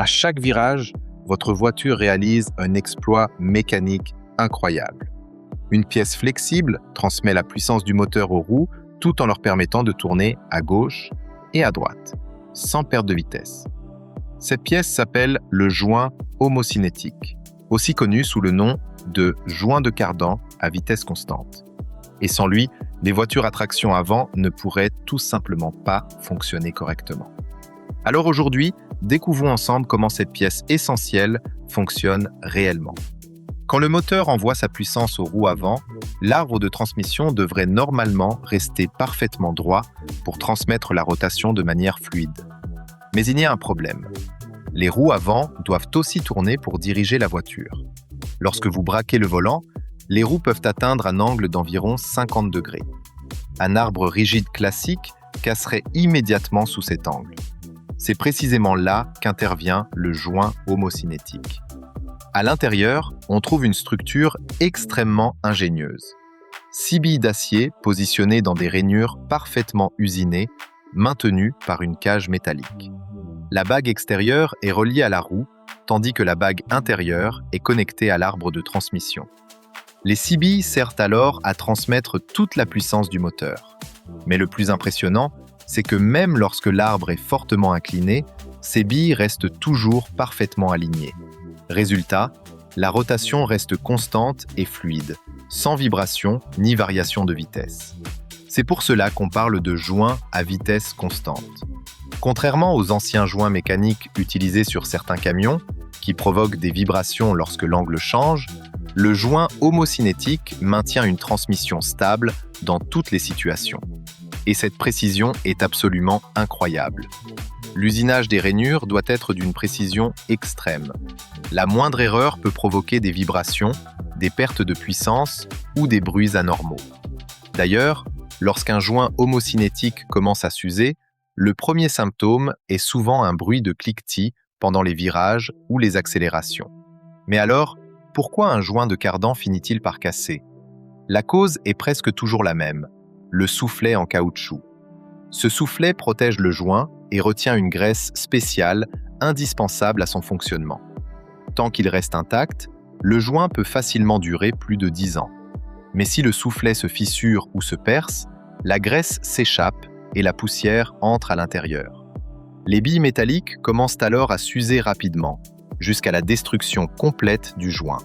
À chaque virage, votre voiture réalise un exploit mécanique incroyable. Une pièce flexible transmet la puissance du moteur aux roues tout en leur permettant de tourner à gauche et à droite, sans perte de vitesse. Cette pièce s'appelle le joint homocinétique, aussi connu sous le nom de joint de cardan à vitesse constante. Et sans lui, les voitures à traction avant ne pourraient tout simplement pas fonctionner correctement. Alors aujourd'hui, découvrons ensemble comment cette pièce essentielle fonctionne réellement. Quand le moteur envoie sa puissance aux roues avant, l'arbre de transmission devrait normalement rester parfaitement droit pour transmettre la rotation de manière fluide. Mais il y a un problème. Les roues avant doivent aussi tourner pour diriger la voiture. Lorsque vous braquez le volant, les roues peuvent atteindre un angle d'environ 50 degrés. Un arbre rigide classique casserait immédiatement sous cet angle. C'est précisément là qu'intervient le joint homocinétique. À l'intérieur, on trouve une structure extrêmement ingénieuse. 6 billes d'acier positionnées dans des rainures parfaitement usinées, maintenues par une cage métallique. La bague extérieure est reliée à la roue, tandis que la bague intérieure est connectée à l'arbre de transmission. Les 6 billes servent alors à transmettre toute la puissance du moteur. Mais le plus impressionnant, c'est que même lorsque l'arbre est fortement incliné, ces billes restent toujours parfaitement alignées. Résultat, la rotation reste constante et fluide, sans vibration ni variation de vitesse. C'est pour cela qu'on parle de joint à vitesse constante. Contrairement aux anciens joints mécaniques utilisés sur certains camions, qui provoquent des vibrations lorsque l'angle change, le joint homocinétique maintient une transmission stable dans toutes les situations. Et cette précision est absolument incroyable. L'usinage des rainures doit être d'une précision extrême. La moindre erreur peut provoquer des vibrations, des pertes de puissance ou des bruits anormaux. D'ailleurs, lorsqu'un joint homocinétique commence à s'user, le premier symptôme est souvent un bruit de cliquetis pendant les virages ou les accélérations. Mais alors, pourquoi un joint de cardan finit-il par casser? La cause est presque toujours la même, le soufflet en caoutchouc. Ce soufflet protège le joint et retient une graisse spéciale indispensable à son fonctionnement. Tant qu'il reste intact, le joint peut facilement durer plus de 10 ans. Mais si le soufflet se fissure ou se perce, la graisse s'échappe et la poussière entre à l'intérieur. Les billes métalliques commencent alors à s'user rapidement, jusqu'à la destruction complète du joint.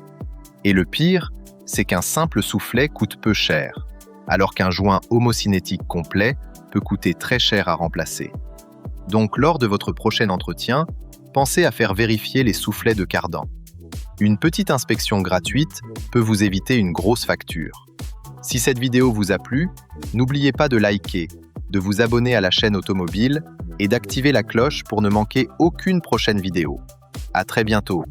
Et le pire, c'est qu'un simple soufflet coûte peu cher, alors qu'un joint homocinétique complet peut coûter très cher à remplacer. Donc lors de votre prochain entretien, pensez à faire vérifier les soufflets de cardan. Une petite inspection gratuite peut vous éviter une grosse facture. Si cette vidéo vous a plu, n'oubliez pas de liker, de vous abonner à la chaîne automobile et d'activer la cloche pour ne manquer aucune prochaine vidéo. À très bientôt.